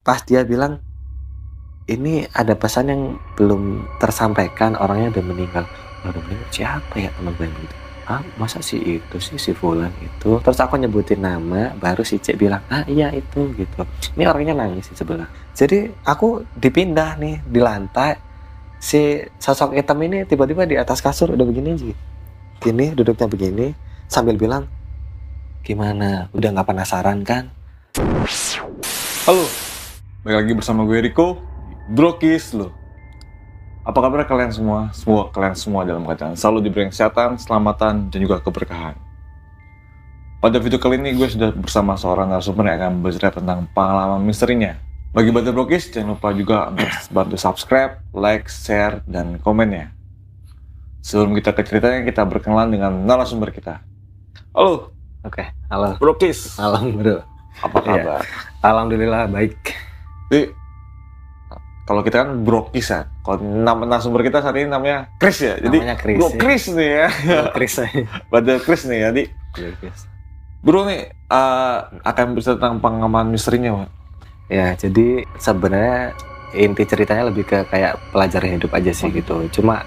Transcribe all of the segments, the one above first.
pas dia bilang, "Ini ada pesan yang belum tersampaikan, orangnya udah meninggal." Udah meninggal siapa ya, teman gue gitu. "Ah, masa si itu sih, si fulan itu?" Terus aku nyebutin nama, baru si C bilang, "Ah iya itu," gitu. Ini orangnya nangis di sebelah. Jadi aku dipindah nih di lantai, si sosok hitam ini tiba-tiba di atas kasur udah begini aja. Gini, duduknya begini, sambil bilang, "Gimana, udah gak penasaran kan?" Halo, balik lagi bersama gue Riko, Brokis lo. Apa kabar kalian semua? Semoga kalian semua dalam keadaan selalu diberi kesehatan, keselamatan, dan juga keberkahan. Pada video kali ini gue sudah bersama seorang narasumber yang akan bercerita tentang pengalaman misterinya. Bagi Bada Brokis, jangan lupa juga untuk bantu subscribe, like, share, dan komennya. Sebelum kita ke ceritanya, kita berkenalan dengan narasumber kita. Halo, Oke, halo. Brokis. Malam bro. Apa kabar? Alhamdulillah baik. Jadi, kalau kita kan Brokis ya. Kalau nama narasumber kita saat ini namanya Chris ya. Jadi Namanya Chris, Bro ya. Chris nih ya. Chris saya. Pada Chris nih ya. Jadi Bro nih akan bercerita tentang pengalaman misterinya, Pak. Ya, jadi sebenarnya inti ceritanya lebih ke kayak pelajaran hidup aja sih gitu. Cuma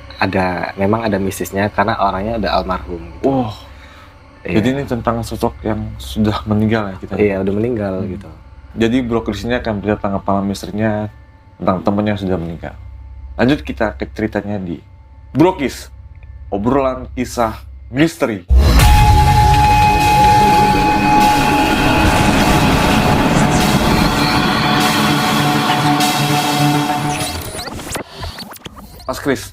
memang ada mistisnya karena orangnya udah almarhum gitu. Wow. Iya. Jadi ini tentang sosok yang sudah meninggal ya kita. Iya, udah meninggal gitu. Jadi Bro Chris ini akan bercerita tentang pengalaman misterinya tentang temannya yang sudah meninggal. Lanjut kita ke ceritanya di Brokis, obrolan kisah misteri. Mas Chris,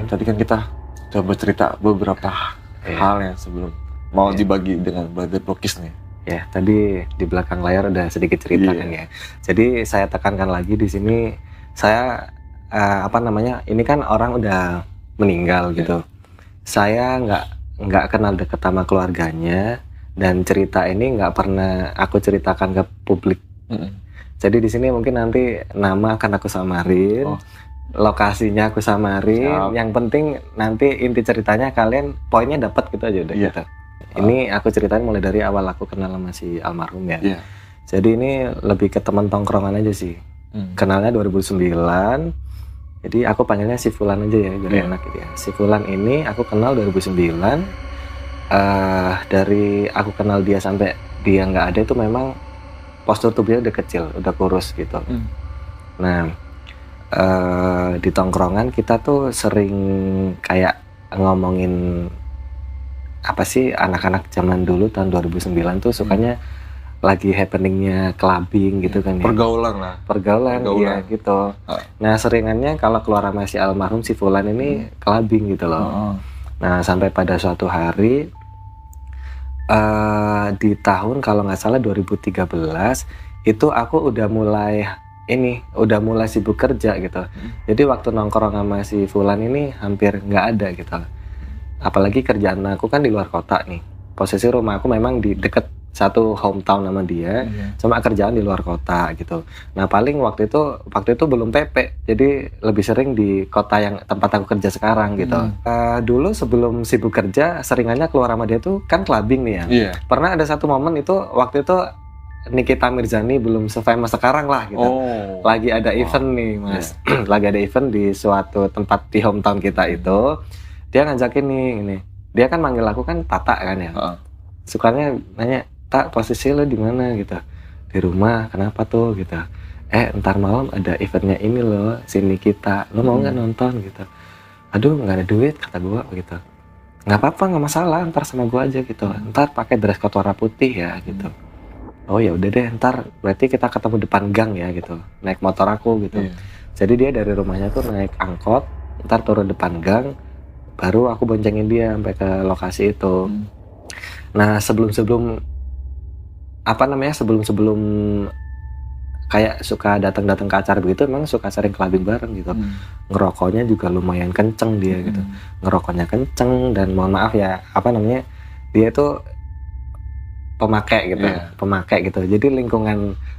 tadi kan kita coba cerita beberapa hal yang sebelum mau dibagi dengan Bada Brokis nih. Ya, tadi di belakang layar udah sedikit cerita kan ya. Jadi saya tekankan lagi di sini, saya ini kan orang udah meninggal gitu. Saya nggak kenal dekat sama keluarganya, dan cerita ini nggak pernah aku ceritakan ke publik. Jadi di sini mungkin nanti nama akan aku samarin. Lokasinya aku samarin. Yang penting nanti inti ceritanya kalian poinnya dapat gitu aja udah gitu. Ini aku ceritain mulai dari awal aku kenal sama si almarhum ya. Jadi ini lebih ke teman tongkrongan aja sih. Kenalnya 2009. Jadi aku panggilnya si Fulan aja ya, biar enak gitu ya. Si Fulan ini aku kenal 2009. Dari aku kenal dia sampai dia nggak ada itu memang postur tubuhnya udah kecil, udah kurus gitu. Nah, di tongkrongan kita tuh sering kayak ngomongin apa sih, anak-anak zaman dulu tahun 2009 tuh sukanya lagi happeningnya clubbing gitu kan ya. Pergaulan ya gitu. Nah seringannya kalau keluar sama si almarhum si Fulan ini clubbing gitu loh. Nah sampai pada suatu hari di tahun kalau nggak salah 2013 itu aku udah mulai sibuk kerja gitu. Jadi waktu nongkrong sama si Fulan ini hampir nggak ada gitu. Apalagi kerjaan aku kan di luar kota nih. Posisi rumah aku memang di deket satu hometown sama dia, cuma kerjaan di luar kota gitu. Nah paling waktu itu belum PP, jadi lebih sering di kota yang tempat aku kerja sekarang gitu. Dulu sebelum sibuk kerja, seringannya keluar sama dia tuh kan clubbing nih ya. Pernah ada satu momen itu waktu itu Nikita Mirzani belum se-famous sekarang lah gitu. Lagi ada event nih mas, lagi ada event di suatu tempat di hometown kita itu. Dia ngajakin nih ini. Dia kan manggil aku kan Tata kan ya. Sukanya nanya, "Tak, posisi lo di mana?" gitu. "Di rumah." "Kenapa tuh?" gitu. "Ntar malam ada eventnya ini loh, si Nikita. Lo mau nggak nonton?" gitu. "Aduh, nggak ada duit," kata gue gitu. "Nggak apa-apa, nggak masalah. Ntar sama gue aja gitu. Ntar pakai dress code warna putih ya gitu." "Oh ya udah deh, ntar berarti kita ketemu depan gang ya gitu. Naik motor aku gitu." Jadi dia dari rumahnya tuh naik angkot, ntar turun depan gang, baru aku boncengin dia sampai ke lokasi itu. Nah sebelum kayak suka datang ke acara begitu, emang suka sering clubbing bareng gitu. Ngerokoknya juga lumayan kenceng dia gitu. Ngerokoknya kenceng dan mohon maaf ya, dia itu pemakai gitu. Jadi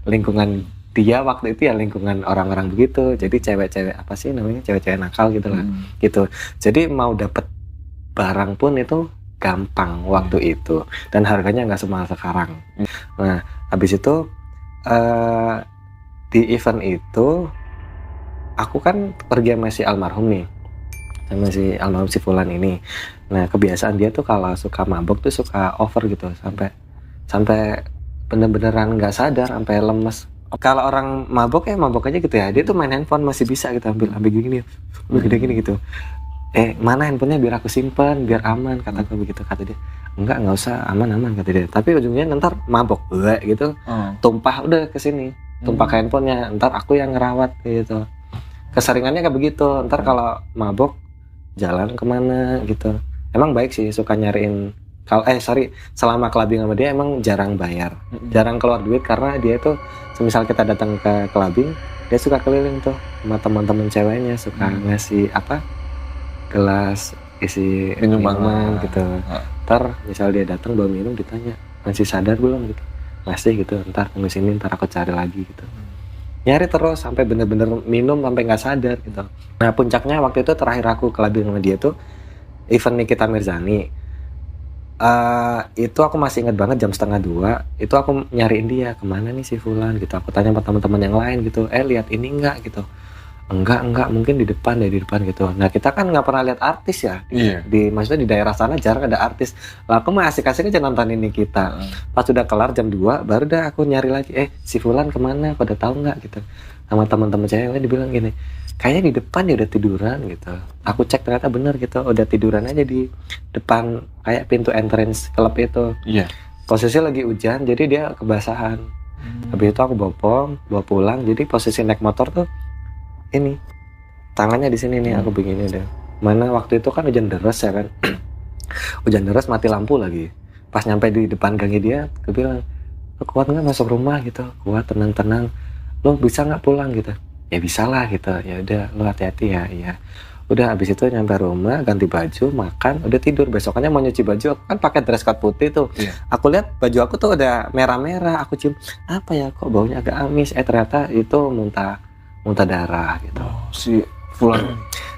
lingkungan dia waktu itu ya lingkungan orang-orang begitu. Jadi cewek-cewek cewek-cewek nakal gitu lah. Gitu. Jadi mau dapet barang pun itu gampang waktu itu, dan harganya nggak semahal sekarang. Nah habis itu di event itu aku kan pergi sama si almarhum nih, sama si almarhum si Fulan ini. Nah kebiasaan dia tuh kalau suka mabok tuh suka over gitu, sampai bener-beneran nggak sadar, sampai lemes. Kalau orang mabok ya mabok aja gitu ya, dia tuh main handphone masih bisa gitu, ambil gini, gini gitu. Mana handphonenya biar aku simpen, biar aman, kataku begitu. Kata dia, enggak usah, aman kata dia. Tapi ujungnya ntar mabok gitu, tumpah udah ke sini, tumpah ke handphonenya, ntar aku yang ngerawat gitu. Keseringannya kayak begitu. Ntar kalau mabok jalan kemana gitu. Emang baik sih, suka nyariin. Selama clubbing sama dia emang jarang bayar, jarang keluar duit, karena dia tuh semisal kita datang ke clubbing, dia suka keliling tuh sama teman-teman ceweknya, suka ngasih gelas isi minuman gitu. Ntar misal dia datang bawa minum, ditanya masih sadar belum gitu, masih gitu, ntar tunggu sini, ntar aku cari lagi gitu. Nyari terus sampai bener-bener minum sampai nggak sadar gitu. Nah puncaknya waktu itu terakhir aku clubbing sama dia tuh event Nikita Mirzani. Itu aku masih ingat banget jam 1:30 itu aku nyariin dia, kemana nih si Fulan gitu. Aku tanya sama teman-teman yang lain gitu, lihat ini enggak gitu. Enggak, mungkin di depan gitu. Nah kita kan nggak pernah lihat artis ya, maksudnya di daerah sana jarang ada artis. Lah aku mah asik-asik aja nonton ini kita. Pas udah kelar jam 2 baru dah aku nyari lagi, si Fulan kemana, pada tahu nggak gitu. Sama teman-teman cewek dibilang gini, kayaknya di depan dia udah tiduran gitu. Aku cek ternyata bener gitu, udah tiduran aja di depan kayak pintu entrance klub itu. Posisi lagi hujan, jadi dia kebasahan. Habis itu aku bawa pulang, jadi posisi naik motor tuh ini tangannya di sini nih, aku begini deh. Mana waktu itu kan hujan deras ya kan. Hujan deras, mati lampu lagi. Pas nyampe di depan gangnya dia, aku bilang, "Lo kuat nggak masuk rumah gitu?" "Kuat, tenang. Lo bisa nggak pulang gitu?" "Ya bisa lah gitu." "Ya udah, lo hati-hati ya." "Iya." Udah, habis itu nyampe rumah, ganti baju, makan, udah tidur. Besokannya mau nyuci baju, aku kan pakai dress code putih tuh. Aku lihat baju aku tuh udah merah-merah, aku cium, apa ya kok baunya agak amis. Ternyata itu muntah darah gitu.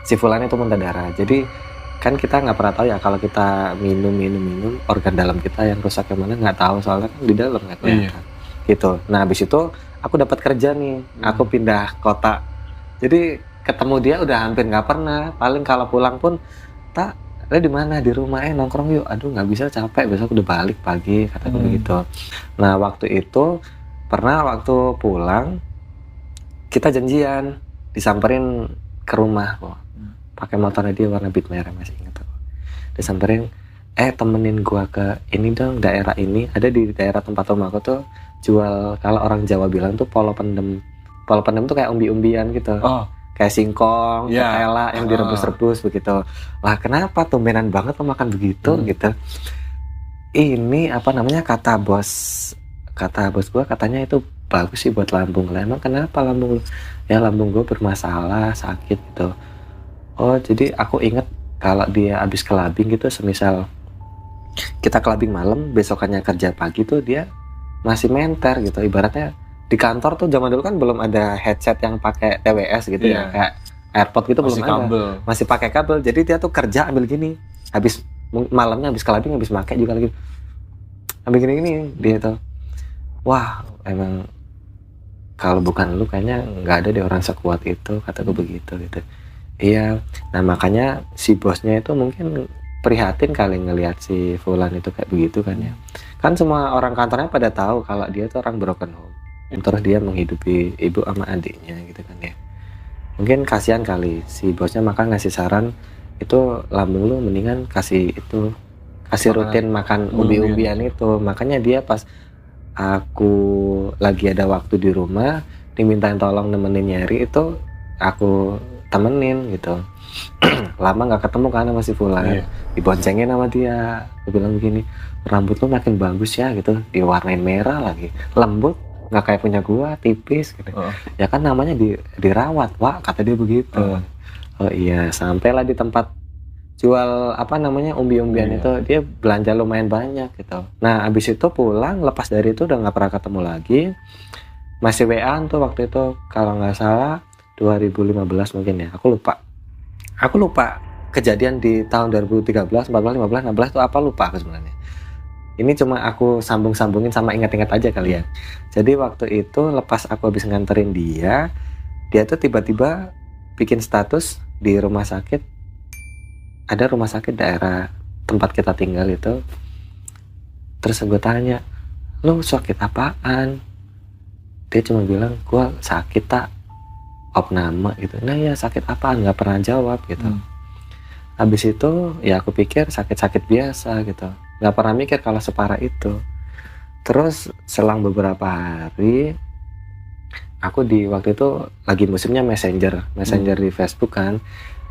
Si Fulan itu muntah darah. Jadi kan kita nggak pernah tahu ya, kalau kita minum organ dalam kita yang rusak yang mana nggak tahu, soalnya kan di dalam nggak kelihatan. Gitu. Nah habis itu aku dapat kerja nih, aku pindah kota. Jadi ketemu dia udah hampir nggak pernah. Paling kalau pulang pun, "Lo di mana?" "Di rumah." "Nongkrong yuk." "Aduh nggak bisa, capek, besok udah balik pagi," kataku begitu. Nah waktu itu pernah waktu pulang kita janjian disamperin ke rumah kok. Pakai motornya dia warna bit merah, masih ingat aku. Disamperin, temenin gua ke ini dong, daerah ini. Ada di daerah tempat rumah aku tuh jual, kalau orang Jawa bilang tuh polo pendem. Polo pendem tuh kayak umbi-umbian gitu. Kayak singkong, ketela yang direbus-rebus begitu. Wah, kenapa tumbenan banget lo makan begitu gitu. Ini apa namanya, kata bos gua katanya itu bagus sih buat lambung. Lah emang kenapa lambung lu? Ya lambung gue bermasalah, sakit gitu. Oh jadi aku inget kalau dia abis clubbing gitu, semisal kita clubbing malam, besokannya kerja pagi tuh dia masih menter gitu. Ibaratnya di kantor tuh zaman dulu kan belum ada headset yang pakai TWS gitu ya, kayak AirPod gitu masih belum kabel. Ada. Masih pakai kabel. Jadi dia tuh kerja ambil gini. Habis malamnya habis clubbing, habis pakai juga lagi. Ambil gini dia tuh. Wah, emang kalau bukan lu kayaknya nggak ada deh orang sekuat itu, kataku begitu gitu. Iya, nah makanya si bosnya itu mungkin prihatin kali ngelihat si Fulan itu kayak begitu kan ya. Kan semua orang kantornya pada tahu kalau dia tuh orang broken home. Terus dia menghidupi ibu sama adiknya gitu kan ya. Mungkin kasihan kali si bosnya, maka ngasih saran itu, lambung lu mendingan kasih rutin makan umbi-umbian itu. Makanya dia pas aku lagi ada waktu di rumah, dimintain tolong nemenin nyari itu, aku temenin gitu. Lama nggak ketemu kan sama si Fulan, diboncengin sama dia. Aku bilang begini, "Rambut lu makin bagus ya gitu, diwarnain merah lagi, lembut, nggak kayak punya gua, tipis gitu." Ya kan namanya dirawat, Wak, kata dia begitu. Oh iya, sampailah di tempat jual apa namanya umbi-umbian itu, dia belanja lumayan banyak gitu. Nah abis itu pulang, lepas dari itu udah nggak pernah ketemu lagi. Masih WA-an tuh waktu itu, kalau nggak salah 2015 mungkin ya, aku lupa kejadian di tahun 2013, 14, 15, 16 itu apa, lupa aku sebenarnya. Ini cuma aku sambung-sambungin sama ingat-ingat aja kali ya. Jadi waktu itu lepas aku habis nganterin dia tuh tiba-tiba bikin status di rumah sakit. Ada rumah sakit daerah tempat kita tinggal itu. Terus gue tanya, lu sakit apaan? Dia cuma bilang, gue sakit tak, opname gitu. Nah ya sakit apaan? Gak pernah jawab gitu. Habis itu ya aku pikir sakit-sakit biasa gitu. Gak pernah mikir kalau separah itu. Terus selang beberapa hari, aku di waktu itu lagi musimnya messenger di Facebook kan.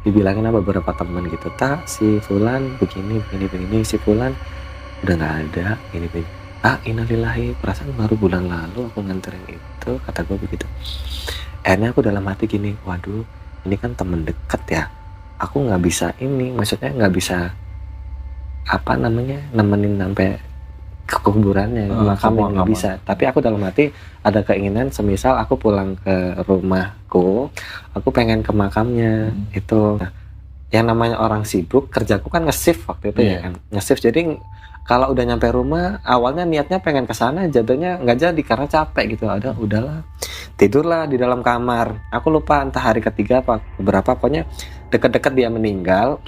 Dibilangin sama beberapa teman gitu, tak si Fulan begini, si Fulan udah gak ada, ini. Innalillahi, perasaan baru bulan lalu aku nganterin itu, kata gue begitu. Akhirnya aku dalam hati gini, waduh ini kan temen deket ya, aku gak bisa ini, maksudnya gak bisa nemenin sampai ke kuburannya, makamnya nggak bisa. Tapi aku dalam hati ada keinginan, semisal aku pulang ke rumahku, aku pengen ke makamnya itu. Nah, yang namanya orang sibuk, kerjaku kan nge-shift waktu itu ya kan, nge-shift. Jadi kalau udah nyampe rumah, awalnya niatnya pengen ke sana, jadinya nggak jadi karena capek gitu. Udahlah, tidurlah di dalam kamar. Aku lupa entah hari ketiga apa berapa, pokoknya deket-deket dia meninggal.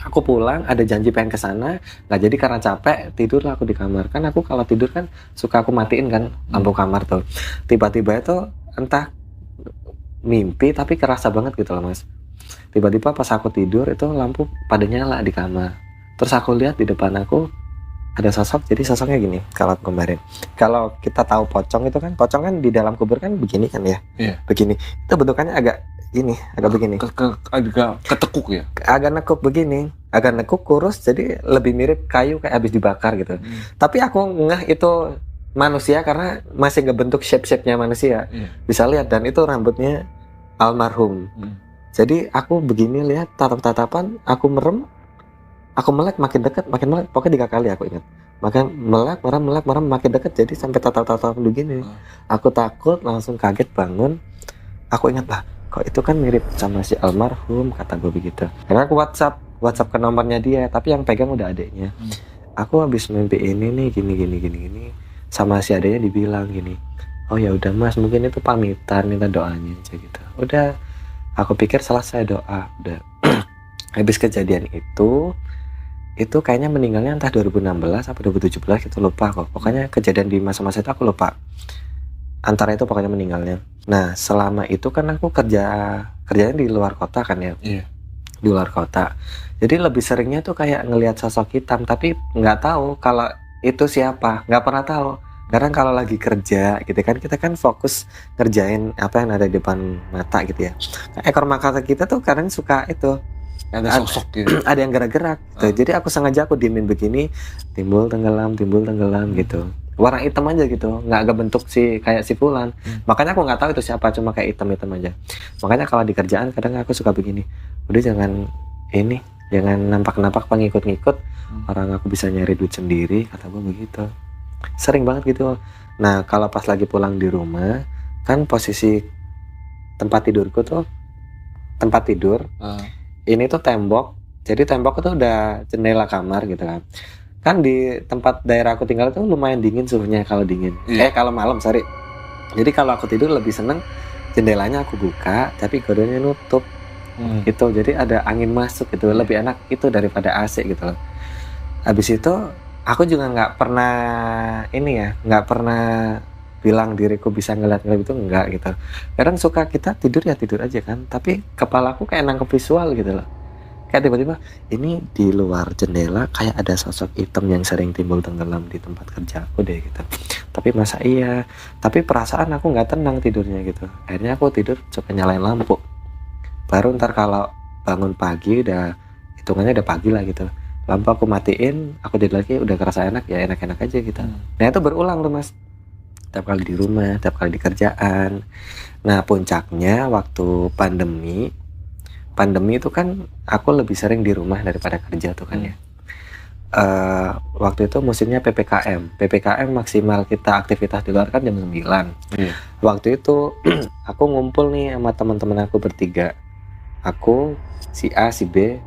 Aku pulang, ada janji pengen ke sana, nggak jadi karena capek, tidurlah aku di kamar. Kan aku kalau tidur kan suka aku matiin kan lampu kamar tuh. Tiba-tiba itu entah mimpi tapi kerasa banget gitu loh mas. Tiba-tiba pas aku tidur itu lampu pada nyala di kamar. Terus aku lihat di depan aku ada sosok, jadi sosoknya gini. Kalau kemarin, kalau kita tahu pocong itu kan, pocong kan di dalam kubur kan begini kan ya, begini. Itu bentukannya agak ini, agak begini. Agak ketekuk ya? Agak nekuk begini, agak nekuk kurus, jadi lebih mirip kayu kayak habis dibakar gitu. Tapi aku ngeh itu manusia karena masih ngebentuk shape-nya manusia. Bisa lihat, dan itu rambutnya almarhum. Jadi aku begini lihat tatap-tatapan, aku merem, aku melek makin dekat, makin melek, pokoknya 3 kali aku ingat. Makin melek, merem, makin dekat, jadi sampai tatap-tatap begini. Aku takut, langsung kaget bangun. Aku ingat lah, kok itu kan mirip sama si almarhum, kata gue begitu. Karena aku WhatsApp ke nomornya dia, tapi yang pegang udah adeknya. Aku habis mimpi ini nih, gini. Sama si adeknya dibilang gini, oh ya udah mas, mungkin itu pamitan, minta doanya aja gitu. Udah, aku pikir selesai doa, udah. Habis kejadian itu kayaknya meninggalnya entah 2016 atau 2017 gitu, lupa kok. Pokoknya kejadian di masa-masa itu aku lupa. Antara itu pokoknya meninggalnya. Nah selama itu kan aku kerjanya di luar kota kan ya, di luar kota. Jadi lebih seringnya tuh kayak ngelihat sosok hitam, tapi nggak tahu kalau itu siapa, nggak pernah tahu. Karena kalau lagi kerja gitu kan, kita kan fokus ngerjain apa yang ada di depan mata gitu ya. Ekor mata kita tuh kadang suka itu ada sosok gitu. Ada yang gerak-gerak gitu. Jadi aku sengaja aku diemin begini, timbul tenggelam gitu. Warna hitam aja gitu, nggak agak bentuk kayak si Fulan. Makanya aku nggak tahu itu siapa, cuma kayak hitam aja. Makanya kalau di kerjaan kadang aku suka begini, udah jangan nampak pengikut-ngikut, orang aku bisa nyari duit sendiri, kata gue begitu. Sering banget gitu. Nah kalau pas lagi pulang di rumah, kan posisi tempat tidurku tuh tempat tidur. Ini tuh tembok, jadi tembok itu udah jendela kamar gitu kan. Kan di tempat daerah aku tinggal itu lumayan dingin suhunya kalau dingin. Kalau malam, sorry. Jadi kalau aku tidur lebih seneng jendelanya aku buka, tapi gordonnya nutup. Gitu, jadi ada angin masuk gitu, lebih enak itu daripada AC gitu loh. Habis itu aku juga nggak pernah bilang diriku bisa ngeliat itu, enggak gitu. Kadang suka kita tidur aja kan, tapi kepalaku kayak nangkep visual gitu loh. Kayak tiba-tiba ini di luar jendela kayak ada sosok hitam yang sering timbul tenggelam di tempat kerjaku deh gitu. Tapi masa iya? Tapi perasaan aku nggak tenang tidurnya gitu. Akhirnya aku tidur coba nyalain lampu. Baru ntar kalau bangun pagi udah hitungannya udah pagi lah gitu. Lampu aku matiin, aku tidur lagi udah kerasa enak ya, enak-enak aja gitu. Nah itu berulang tuh mas. Tiap kali di rumah, tiap kali di kerjaan. Nah puncaknya waktu pandemi itu kan aku lebih sering di rumah daripada kerja tuh kan ya. Waktu itu musimnya PPKM maksimal kita aktivitas di luar kan jam 9. Waktu itu aku ngumpul nih sama teman-teman aku bertiga. Aku, si A, si B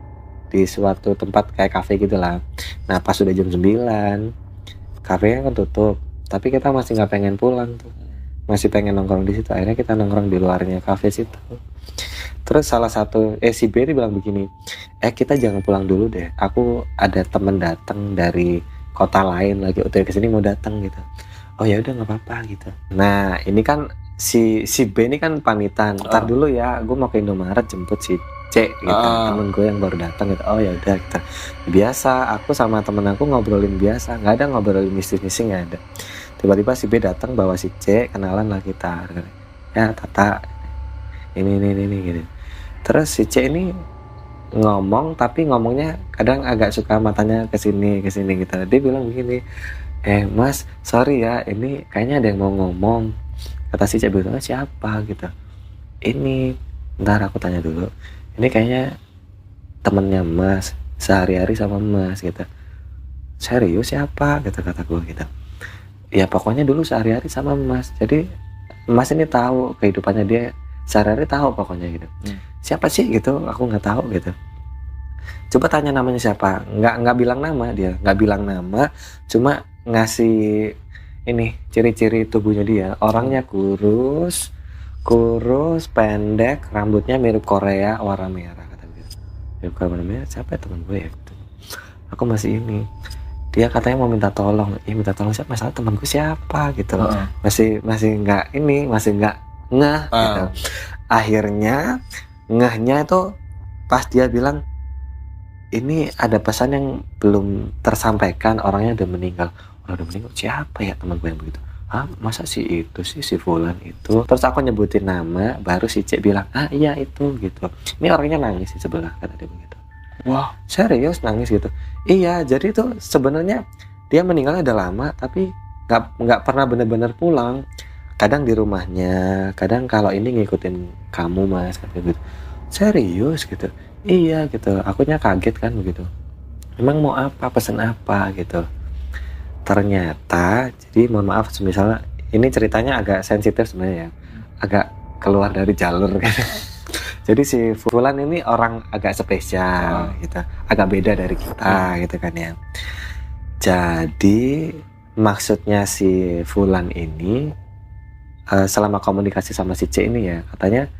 di suatu tempat kayak kafe gitu lah. Nah pas udah jam 9 kafenya kan tutup, tapi kita masih nggak pengen pulang tuh, masih pengen nongkrong di situ. Akhirnya kita nongkrong di luarnya kafe situ. Terus salah satu si B ini bilang begini, kita jangan pulang dulu deh, aku ada temen datang dari kota lain lagi OTW kesini mau datang gitu. Oh ya udah nggak apa-apa gitu. Nah ini kan si B ini kan pamitan, ntar dulu ya, gue mau ke Indomaret jemput si C gitu, temen gue yang baru datang gitu. Oh ya udah kita biasa, aku sama temen aku ngobrolin biasa, nggak ada ngobrolin misi-misi, nggak ada. Tiba-tiba si B datang bawa si C, kenalan lah kita, ya Tata, ini gitu. Terus si C ini ngomong, tapi ngomongnya kadang agak suka matanya kesini gitu. Dia bilang begini, Mas sorry ya, ini kayaknya ada yang mau ngomong. Kata si C bilang, siapa gitu. Ini ntar aku tanya dulu, ini kayaknya temennya Mas, sehari-hari sama Mas gitu. Serius siapa gitu, kata gue gitu. Ya pokoknya dulu sehari-hari sama Mas, jadi Mas ini tahu kehidupannya dia sehari-hari, tahu pokoknya gitu. Siapa sih gitu, aku nggak tahu gitu. Coba tanya namanya siapa. Nggak bilang nama dia, nggak bilang nama, cuma ngasih ini ciri-ciri tubuhnya dia. Orangnya kurus, pendek, rambutnya mirip Korea, warna merah, kata dia. Mirip Korea warna merah, siapa ya teman gue ya gitu. Aku masih ini, dia katanya mau minta tolong. Minta tolong siapa? Masalah teman gue siapa gitu. Masih nggak ini, masih nggak ngeh gitu. Akhirnya ngehnya itu pas dia bilang, ini ada pesan yang belum tersampaikan, orangnya udah meninggal. Udah meninggal, siapa ya teman gue yang begitu? Masa sih itu sih, si Fulan itu. Terus aku nyebutin nama, baru si Cek bilang, iya itu gitu. Ini orangnya nangis di sebelah, kata dia begitu. Wah, serius nangis gitu. Iya, jadi itu sebenarnya dia meninggalnya udah lama, tapi nggak pernah benar-benar pulang. Kadang di rumahnya, kadang kalau ini ngikutin kamu Mas, kata gitu. Serius gitu. Iya gitu, akunya kaget kan begitu. Emang mau apa, pesan apa gitu. Ternyata, jadi mohon maaf misalnya ini ceritanya agak sensitif sebenarnya ya, agak keluar dari jalur gitu. Jadi si Fulan ini orang agak spesial gitu, agak beda dari kita gitu kan ya. Jadi maksudnya si Fulan ini selama komunikasi sama si C ini ya, katanya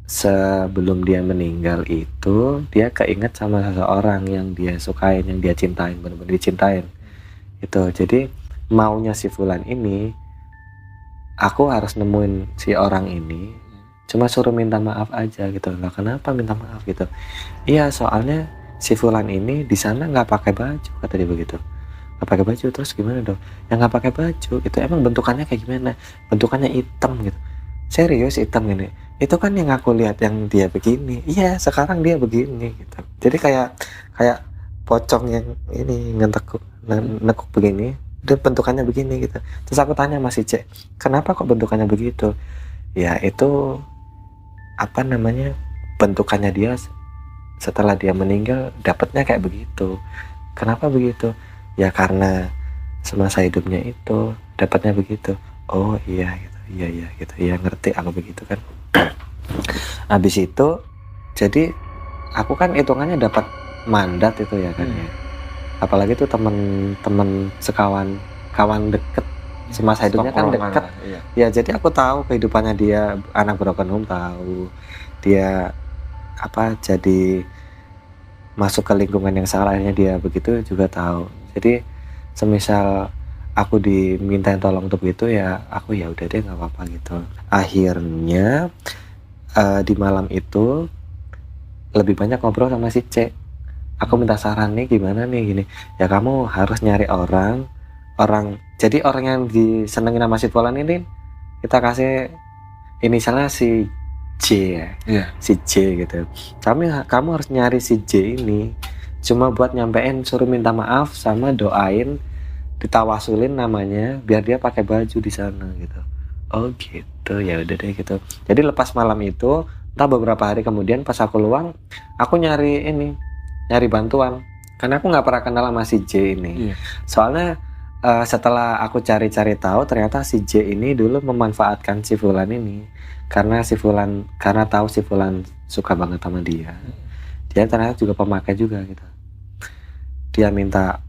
sebelum dia meninggal itu dia keinget sama seseorang yang dia sukain, yang dia cintain, benar-benar dicintain itu. Jadi maunya si Fulan ini, aku harus nemuin si orang ini, cuma suruh minta maaf aja gitu. Lah kenapa minta maaf gitu? Iya soalnya si Fulan ini di sana nggak pakai baju, kata dia begitu. Nggak pakai baju. Terus gimana dong? Yang nggak pakai baju gitu, emang bentukannya kayak gimana? Bentukannya hitam gitu. Serius hitam ini? Itu kan yang aku lihat yang dia begini. Iya sekarang dia begini gitu. Jadi kayak pocong yang ini nekuk begini, dan bentukannya begini gitu. Terus aku tanya sama si C, kenapa kok bentukannya begitu? Ya itu apa namanya, bentukannya dia setelah dia meninggal dapatnya kayak begitu. Kenapa begitu? Ya karena semasa hidupnya itu dapatnya begitu. Oh iya gitu, iya gitu, iya ngerti aku begitu kan. Habis itu jadi aku kan hitungannya dapat mandat itu ya kan ya. Apalagi tuh teman-teman kawan deket semasa hidupnya kan dekat. Iya. Ya jadi aku tahu kehidupannya dia, anak broken home, tahu dia apa jadi masuk ke lingkungan yang salah, akhirnya dia begitu juga tahu. Jadi semisal aku dimintain tolong untuk itu ya aku ya udah deh nggak apa-apa gitu. Akhirnya di malam itu lebih banyak ngobrol sama si C. Aku minta saran nih gimana nih gini. Ya kamu harus nyari orang. Jadi orang yang disenengin sama si Fulan ini kita kasih inisialnya si J ya. Yeah. Si J gitu. Kamu harus nyari si J ini cuma buat nyampein suruh minta maaf sama doain, ditawasulin namanya biar dia pakai baju di sana gitu. Oh gitu, ya udah deh gitu. Jadi lepas malam itu, entah beberapa hari kemudian pas aku luang, aku nyari bantuan. Karena aku nggak pernah kenal sama si J ini. Yeah. Soalnya setelah aku cari-cari tahu, ternyata si J ini dulu memanfaatkan si Fulan ini. Karena tahu si Fulan suka banget sama dia. Dia ternyata juga pemakai juga gitu. Dia minta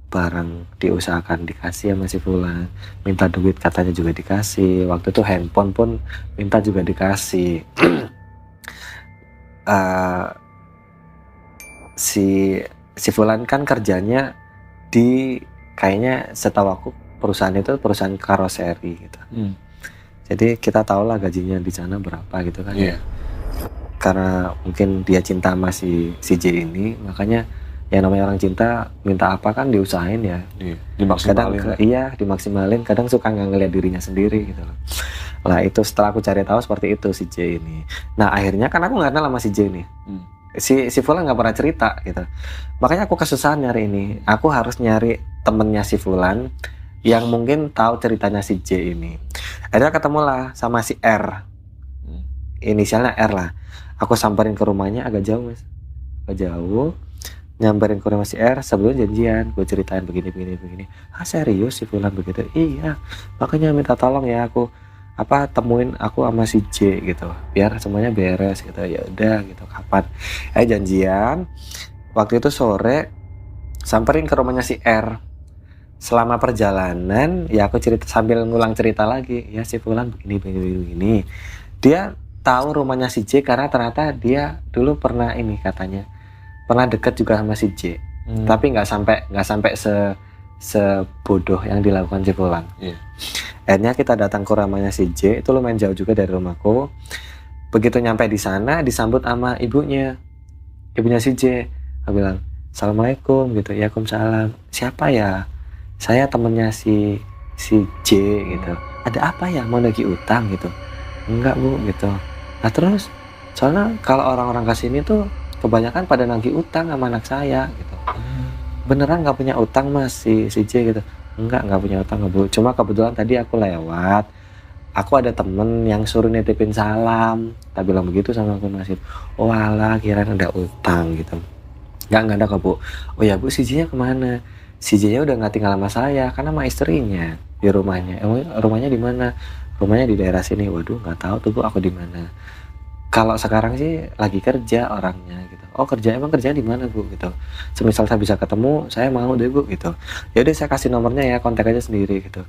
barang diusahakan dikasih sama si Fulan, minta duit katanya juga dikasih, waktu itu handphone pun minta juga dikasih. Eh, si Fulan kan kerjanya di, kayaknya setahu aku perusahaan itu perusahaan karoseri gitu. Jadi kita tahu lah gajinya di sana berapa gitu kan. Iya. Karena mungkin dia cinta sama si J ini, makanya yang namanya orang cinta minta apa kan diusahain ya. Kadang Dimaksimalin. dimaksimalin, kadang suka nggak ngeliat dirinya sendiri gitu loh. Lah itu setelah aku cari tahu seperti itu si J ini. Nah akhirnya kan aku nggak kenal sama si J ini. Si Fulan nggak pernah cerita gitu. Makanya aku kesusahan nyari ini. Aku harus nyari temennya si Fulan yang mungkin tahu ceritanya si J ini. Akhirnya ketemulah sama si R. Inisialnya R lah. Aku samperin ke rumahnya, agak jauh mas, agak jauh. Nyamperin ke rumah si R, sebelum janjian gue ceritain begini. Ah serius si Fulan begitu? Iya, makanya minta tolong ya aku temuin aku sama si J gitu, biar semuanya beres gitu. Ya udah gitu, kapan? Janjian. Waktu itu sore, samperin ke rumahnya si R. Selama perjalanan ya aku cerita sambil ngulang cerita lagi, ya si Fulan begini. Dia tahu rumahnya si J karena ternyata dia dulu pernah ini katanya pernah deket juga sama si J, tapi nggak sampai sebodoh yang dilakukan si Fulan. Akhirnya kita datang ke rumahnya si J, itu lumayan jauh juga dari rumahku. Begitu nyampe di sana disambut sama ibunya si J. Aku bilang assalamualaikum gitu. Ya waalaikumsalam. Siapa ya? Saya temennya si J gitu. Ada apa ya, mau nagih utang gitu? Enggak bu gitu. Nah terus soalnya kalau orang-orang kesini tuh kebanyakan pada nagih utang sama anak saya gitu. Beneran nggak punya utang mas si J gitu? Nggak punya utang bu. Cuma kebetulan tadi aku lewat, aku ada temen yang suruh nitipin salam. Tak bilang begitu sama aku nasib. Oh alah, kirain ada utang gitu. Nggak ada kok bu. Oh ya bu, si J nya kemana? Si J nya udah nggak tinggal sama saya karena sama istrinya di rumahnya. Rumahnya di mana? Rumahnya di daerah sini. Waduh nggak tahu tuh bu aku di mana. Kalau sekarang sih lagi kerja orangnya gitu. Oh emang kerjanya di mana bu gitu. Semisal saya bisa ketemu, saya mau deh bu gitu. Ya udah saya kasih nomornya ya, kontak aja sendiri gitu.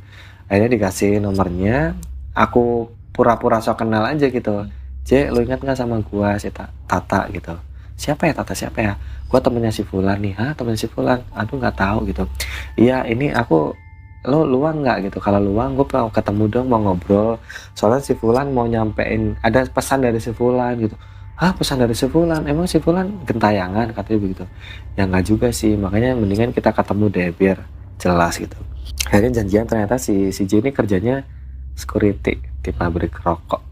Akhirnya dikasih nomornya, aku pura-pura sok kenal aja gitu. J, lu ingat nggak sama gua si Tata gitu? Siapa ya Tata, siapa ya? Gua temennya si Fulan nih. Hah temennya si Fulan? Aduh nggak tahu gitu. Iya ini aku, lo luang nggak gitu? Kalau luang gue mau ketemu dong, mau ngobrol. Soalnya si Fulan mau nyampein ada pesan dari si Fulan gitu. Hah pesan dari si Fulan? Emang si Fulan gentayangan katanya begitu. Ya nggak juga sih, makanya mendingan kita ketemu deh biar jelas gitu. Akhirnya janjian, ternyata si J ini kerjanya security di pabrik rokok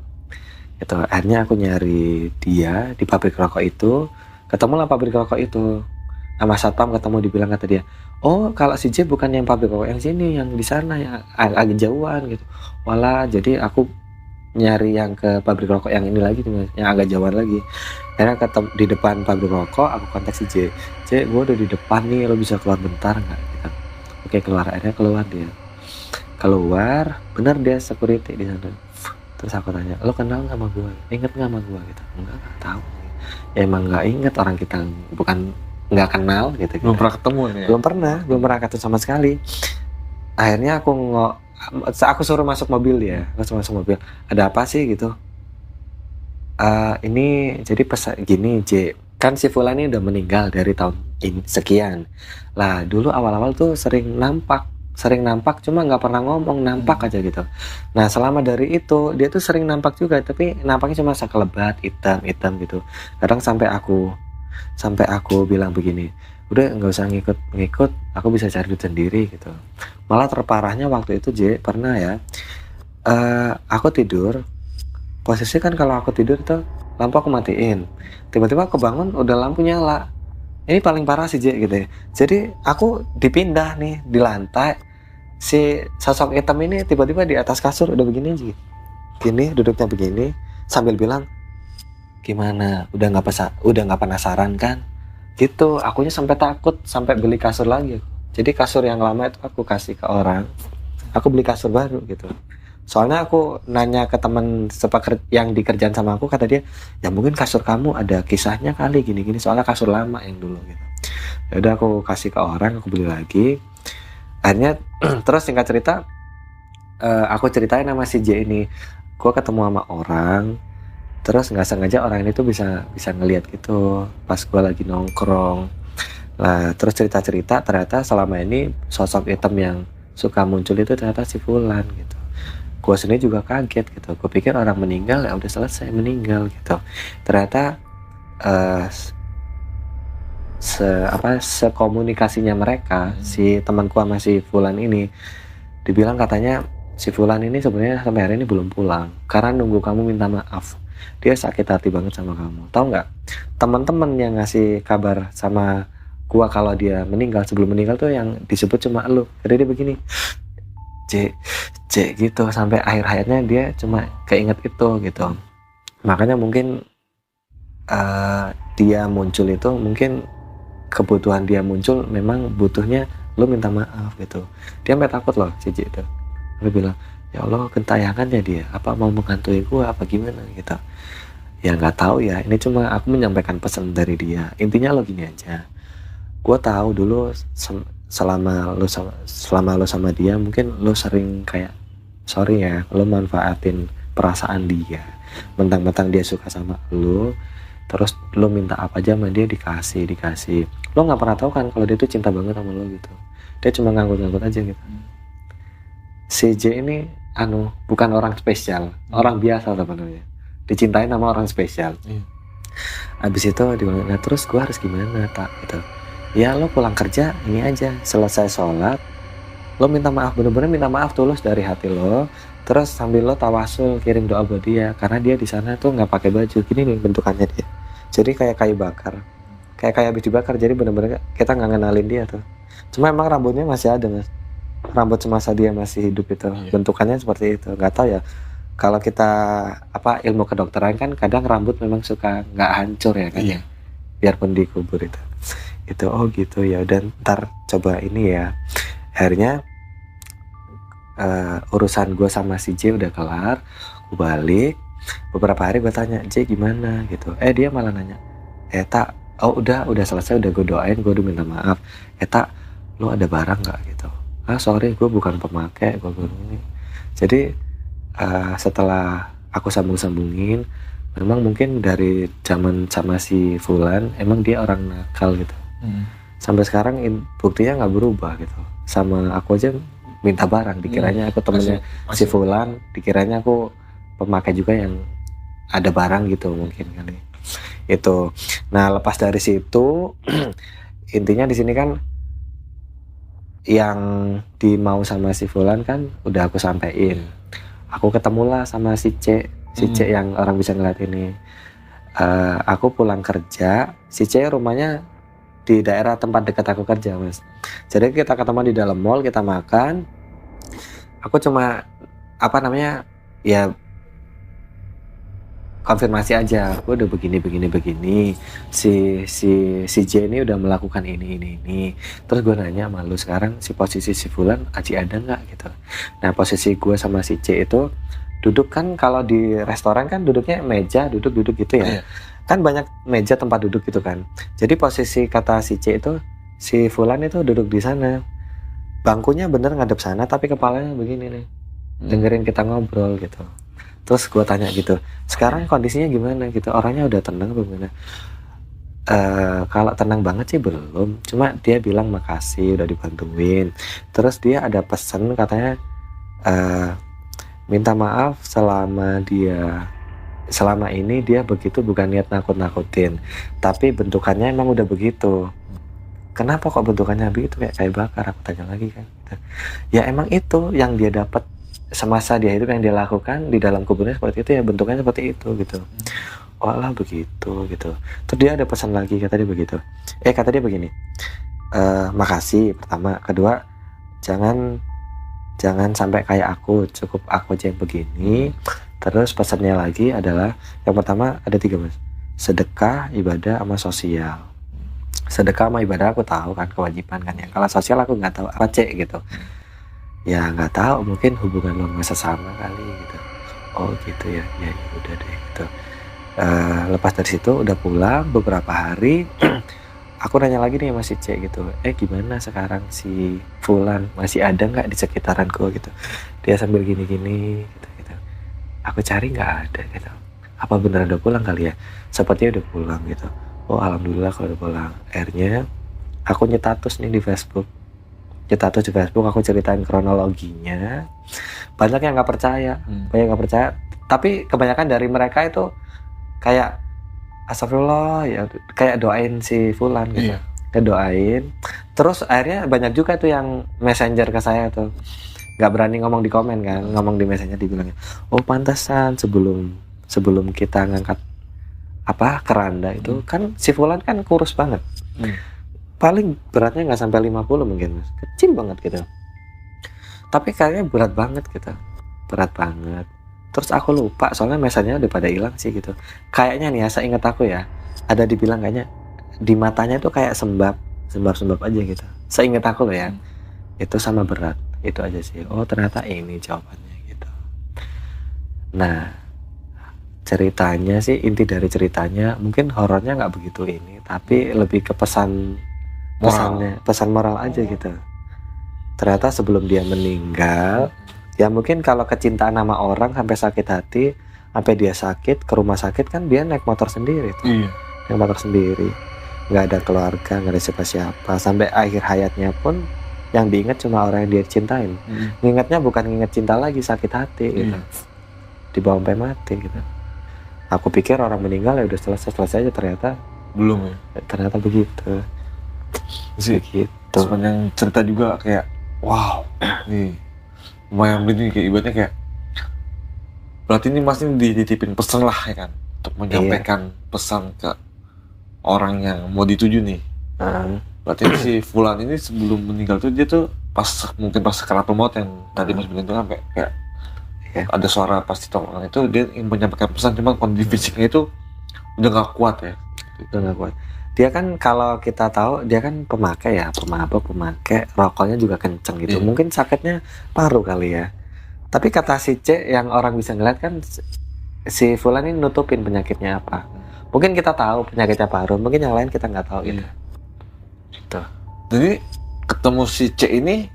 gitu. Akhirnya aku nyari dia di pabrik rokok itu, ketemulah pabrik rokok itu. Sama satpam ketemu, dibilang kata dia, oh kalau si J bukan yang pabrik rokok yang sini, yang di sana yang agak jauhan gitu. Walah, jadi aku nyari yang ke pabrik rokok yang ini lagi, yang agak jauhan lagi. Akhirnya ketemu di depan pabrik rokok, aku kontak si J. J, gue udah di depan nih, lo bisa keluar bentar nggak? Gitu. Oke keluar. Akhirnya keluar dia. Keluar, bener dia security di sana. Terus aku tanya, lo kenal nggak sama gue? Ingat nggak sama gue? Gitu. Enggak tahu. Ya emang nggak inget, orang kita bukan nggak kenal gitu. Belum pernah ketemu nih ya? Belum pernah ketemu sama sekali. Akhirnya aku suruh masuk mobil dia. Masuk mobil. Ada apa sih gitu? Ini jadi pesan gini J, kan si Fulan ini udah meninggal dari tahun ini sekian. Lah dulu awal-awal tuh sering nampak cuma nggak pernah ngomong, nampak aja gitu. Nah selama dari itu dia tuh sering nampak juga, tapi nampaknya cuma sekelebat hitam gitu. Kadang sampai aku bilang begini, udah nggak usah ngikut, aku bisa cari duit sendiri gitu. Malah terparahnya waktu itu J, pernah ya, aku tidur, posisi kan kalau aku tidur tuh lampu aku matiin, tiba-tiba aku bangun udah lampu nyala. Ini paling parah sih J gitu ya. Jadi aku dipindah nih di lantai, si sosok hitam ini tiba-tiba di atas kasur udah begini aja, gini duduknya begini sambil bilang, gimana udah nggak penasaran kan gitu. Akunya sampai takut, sampai beli kasur lagi. Jadi kasur yang lama itu aku kasih ke orang, aku beli kasur baru gitu. Soalnya aku nanya ke teman yang di kerjaan sama aku, kata dia ya mungkin kasur kamu ada kisahnya kali gini soalnya kasur lama yang dulu gitu. Ya udah aku kasih ke orang, aku beli lagi. Akhirnya terus singkat cerita, aku ceritain sama si J ini, gue ketemu sama orang, terus nggak sengaja orang ini tuh bisa ngelihat gitu pas gue lagi nongkrong. Lah terus cerita ternyata selama ini sosok hitam yang suka muncul itu ternyata si Fulan gitu. Gue sendiri juga kaget gitu, gue pikir orang meninggal ya udah selesai meninggal gitu. Ternyata sekomunikasinya mereka, si temanku sama si Fulan ini, dibilang katanya si Fulan ini sebenarnya sampai hari ini belum pulang karena nunggu kamu minta maaf. Dia sakit hati banget sama kamu. Tahu nggak? Teman-teman yang ngasih kabar sama gua kalau dia meninggal, sebelum meninggal tuh yang disebut cuma lu. Jadi dia begini, C gitu, sampai akhir hayatnya dia cuma keinget itu gitu. Makanya mungkin dia muncul itu mungkin kebutuhan dia muncul memang butuhnya lu minta maaf gitu. Dia sampai takut loh si J itu. Dia bilang, ya Allah gentayangannya dia, apa mau menghantui gua apa gimana gitu. Ya nggak tahu ya, ini cuma aku menyampaikan pesan dari dia. Intinya lo gini aja, gua tahu dulu selama lo sama dia mungkin lo sering kayak sorry ya, lo manfaatin perasaan dia, mentang-mentang dia suka sama lo, terus lo minta apa aja sama dia dikasih. Lo nggak pernah tahu kan kalau dia tuh cinta banget sama lo gitu. Dia cuma nganggut-nganggut aja gitu. Si J ini bukan orang spesial, orang biasa sebenarnya. Dicintain sama orang spesial. Abis itu dia bilang, nah terus gue harus gimana tak gitu. Ya lo pulang kerja ini aja, selesai sholat, lo minta maaf, bener-bener minta maaf tulus dari hati lo. Terus sambil lo tawasul kirim doa buat dia, karena dia di sana tuh nggak pakai baju. Gini nih bentukannya dia. Jadi kayak kayu bakar, kayak habis dibakar. Jadi bener-bener kita nggak ngenalin dia tuh. Cuma emang rambutnya masih ada mas. Rambut semasa dia masih hidup itu, bentukannya seperti itu. Nggak tahu ya. Kalau kita ilmu kedokteran kan kadang rambut memang suka nggak hancur ya kan ya. Biarpun dikubur itu. Oh gitu ya. Dan ntar coba ini ya. Akhirnya urusan gue sama si J udah kelar, gue balik. Beberapa hari gue tanya, J gimana gitu. Dia malah nanya, tak, udah selesai, udah gue doain, gue udah minta maaf. Tak, lo ada barang nggak gitu? Sorry, gue bukan pemakai, gue ini. Jadi setelah aku sambungin, memang mungkin dari zaman sama si Fulan, emang dia orang nakal gitu. Sampai sekarang buktinya nggak berubah gitu. Sama aku aja minta barang, dikiranya aku temennya si Fulan, dikiranya aku pemakai juga yang ada barang gitu mungkin kali itu. Nah lepas dari situ intinya di sini kan yang dimau sama si Fulan kan udah aku sampein. Aku ketemulah sama si C yang orang bisa ngeliat ini. Aku pulang kerja, si C rumahnya di daerah tempat dekat aku kerja mas. Jadi kita ketemu di dalam mall, kita makan. Aku cuma ya konfirmasi aja, gue udah begini. Si J ini udah melakukan ini. Terus gue nanya sama lu sekarang si posisi si Fulan Aji ada nggak gitu. Nah posisi gue sama si C itu duduk kan, kalau di restoran kan duduknya meja duduk gitu ya. Kan banyak meja tempat duduk gitu kan. Jadi posisi kata si C itu si Fulan itu duduk di sana. Bangkunya bener ngadep sana tapi kepalanya begini nih. Dengerin kita ngobrol gitu. Terus gue tanya gitu, sekarang kondisinya gimana gitu, orangnya udah tenang apa gimana? Kalau tenang banget sih belum, cuma dia bilang makasih udah dibantuin. Terus dia ada pesan katanya minta maaf selama ini dia begitu bukan niat nakut-nakutin, tapi bentukannya emang udah begitu. Kenapa kok bentukannya begitu kayak bakar? Aku tanya lagi kan. Ya emang itu yang dia dapat semasa dia hidup, yang dia lakukan di dalam kuburnya seperti itu ya, bentuknya seperti itu gitu. Oh lah begitu gitu. Terus dia ada pesan lagi, kata dia begitu. Kata dia begini, makasih pertama, kedua jangan sampai kayak aku, cukup aku aja yang begini. Terus pesannya lagi adalah yang pertama ada 3 mas, sedekah, ibadah, sama sosial. Sedekah sama ibadah aku tahu kan kewajiban kan ya. Kalau sosial aku nggak tahu apa C gitu. Ya nggak tahu, mungkin hubungan lo nggak sesama kali gitu. Oh gitu ya udah deh gitu. Lepas dari situ udah pulang beberapa hari. aku nanya lagi nih sama si C gitu, gimana sekarang si Fulan, masih ada nggak di sekitaranku gitu. Dia sambil gini-gini gitu. Aku cari nggak ada gitu. Apa beneran udah pulang kali ya? Sepertinya udah pulang gitu. Oh alhamdulillah kalau udah pulang. Akhirnya aku nyetatus nih di Facebook. Aku ceritain kronologinya. Banyak yang nggak percaya, Tapi kebanyakan dari mereka itu kayak astagfirullah ya, kayak doain si Fulan gitu. Iya. Kayak doain. Terus akhirnya banyak juga tuh yang messenger ke saya tuh. Nggak berani ngomong di komen kan, ngomong di messenger dibilangnya, oh pantasan sebelum kita ngangkat keranda itu kan si Fulan kan kurus banget. Paling beratnya nggak sampai 50 mungkin, kecil banget gitu. Tapi kayaknya berat banget gitu. Terus aku lupa soalnya mesanya udah pada hilang sih gitu. Kayaknya nih ya, seingat aku ya, ada dibilang kayaknya di matanya tuh kayak sembab aja gitu. Seingat aku loh ya. Itu sama berat. Itu aja sih. Oh ternyata ini jawabannya gitu. Nah, ceritanya sih, inti dari ceritanya mungkin horornya nggak begitu ini, tapi lebih ke pesan moral aja gitu. Ternyata sebelum dia meninggal, ya mungkin kalau kecintaan sama orang sampai sakit hati, sampai dia sakit ke rumah sakit kan dia naik motor sendiri tuh. Iya. Naik motor sendiri, nggak ada keluarga, nggak ada siapa-siapa, sampai akhir hayatnya pun yang diingat cuma orang yang dia cintain. Ngingetnya bukan nginget cinta lagi, sakit hati gitu. Dibawa sampai mati gitu. Aku pikir orang meninggal ya udah selesai aja, ternyata belum ya. Ternyata begitu. Begitu. Sepanjang cerita juga kayak wow, nih lumayan begini, kayak ibaratnya kayak berarti ini Mas ini dititipin pesan lah ya kan, untuk menyampaikan pesan ke orang yang mau dituju nih. Berarti si Fulan ini sebelum meninggal tuh dia tuh mungkin pas sakaratul maut yang tadi Mas bilang itu kan kayak ada suara pasti tongkrongan itu, dia ingin menyampaikan pesan, cuma kondisi fisiknya itu udah nggak kuat ya. Udah nggak kuat. Dia kan kalau kita tahu dia kan pemakai rokoknya juga kenceng gitu. Mungkin sakitnya paru kali ya. Tapi kata si C yang orang bisa ngeliat kan, si Fulan ini nutupin penyakitnya apa. Mungkin kita tahu penyakitnya paru, mungkin yang lain kita nggak tahu gitu. Gitu. Jadi ketemu si C ini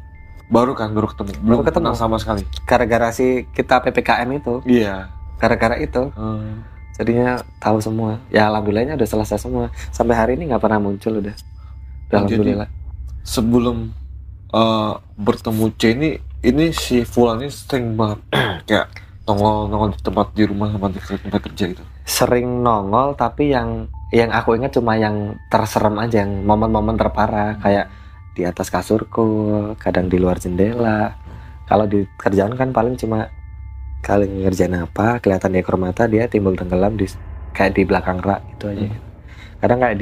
baru ketemu, belum ketemu sama sekali. Gara-gara si kita PPKM itu. Iya. Gara-gara itu. Jadinya tahu semua. Ya alhamdulillahnya udah selesai semua. Sampai hari ini nggak pernah muncul udah. Alhamdulillah. Jadi, sebelum bertemu C ini si Fulan ini sering banget kayak nongol di rumah sama di tempat kerja gitu. Sering nongol, tapi yang aku ingat cuma yang terserem aja, yang momen-momen terparah kayak di atas kasurku, kadang di luar jendela. Kalau di kerjaan kan paling cuma kali ngerjain apa, kelihatan di ekor mata dia timbul tenggelam kayak di belakang rak gitu aja. Kadang kayak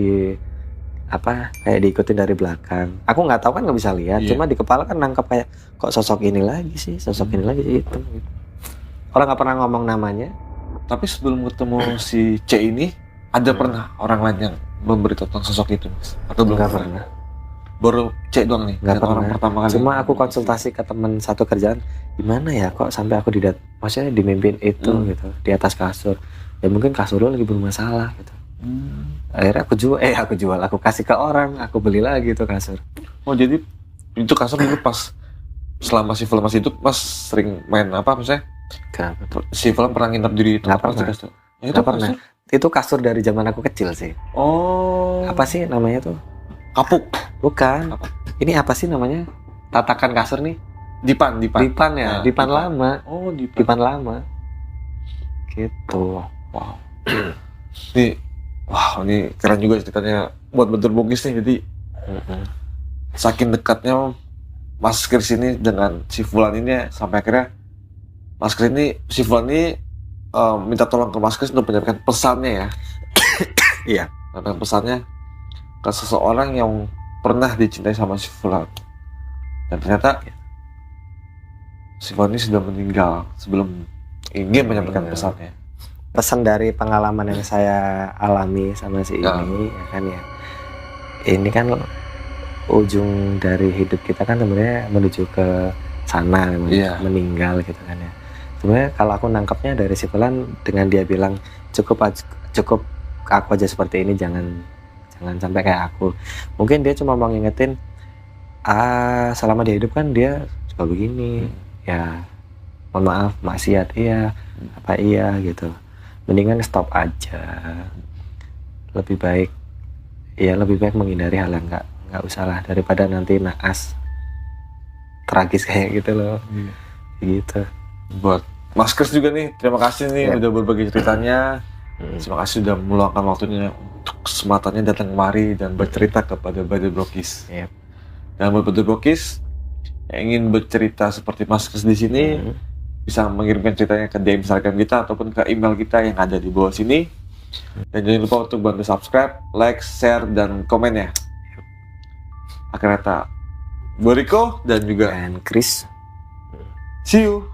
diikutin dari belakang. Aku nggak tahu kan, nggak bisa lihat, cuma di kepala kan nangkep kayak kok sosok ini lagi sih itu. Orang nggak pernah ngomong namanya. Tapi sebelum ketemu si C ini, ada pernah orang lain yang memberitahu tentang sosok itu, Mas? Atau belum? Nggak pernah. Baru C doang nih, nggak pernah. Orang pertama kali. Cuma aku konsultasi ke teman satu kerjaan, gimana ya kok sampai aku maksudnya dimimpin itu gitu, di atas kasur. Ya mungkin kasur lo lagi bermasalah gitu. Akhirnya aku kasih ke orang, aku beli lagi tuh kasur. Oh jadi itu kasur dulu pas selama si Fulan masih hidup, Mas sering main apa misalnya? Kenapa? Si Fulan pernah nginep di nggak pernah. Kasur? Ya, itu pernah. Itu kasur dari zaman aku kecil sih. Oh. Apa sih namanya tuh? Kapuk. Bukan. Apa? Ini apa sih namanya? Tatakan kasur nih. Dipan ya? Nah, dipan lama. Oh, dipan lama. Gitu. Wow. Ini keren juga ceritanya buat bentur bogis nih. Jadi saking dekatnya Mas Kris ini dengan si Fulan ini, sampai akhirnya Mas Kris ini, si Fulan ini minta tolong ke Mas Kris untuk menyampaikan pesannya ya. Iya. Menyampaikan pesannya ke seseorang yang pernah dicintai sama si Fulan. Dan ternyata si Fulan ini sudah meninggal sebelum ingin menyampaikan pesannya. Pesan dari pengalaman yang saya alami sama si ini, ya kan ya. Ini kan ujung dari hidup kita kan sebenarnya menuju ke sana, meninggal gitu kan ya. Sebenarnya kalau aku nangkapnya dari si Fulan dengan dia bilang cukup aku aja seperti ini, jangan jangan sampai kayak aku. Mungkin dia cuma mau ngingetin selama dia hidup kan dia suka begini, ya mohon maaf, maksiat iya, apa iya gitu. Mendingan stop aja. Lebih baik menghindari hal yang nggak usah lah, daripada nanti naas tragis kayak gitu loh. Gitu. Buat Mas Kris juga nih, terima kasih nih udah berbagi ceritanya. Terima kasih sudah meluangkan waktunya untuk kesempatannya datang kemari dan bercerita kepada Brother Brokis. Dan buat Brother Brokis yang ingin bercerita seperti Mas Kris di sini, bisa mengirimkan ceritanya ke DM Instagram kita ataupun ke email kita yang ada di bawah sini. Dan jangan lupa untuk bantu subscribe, like, share, dan komen ya. Akhir kata, gue Rico dan juga Dan Chris. see you.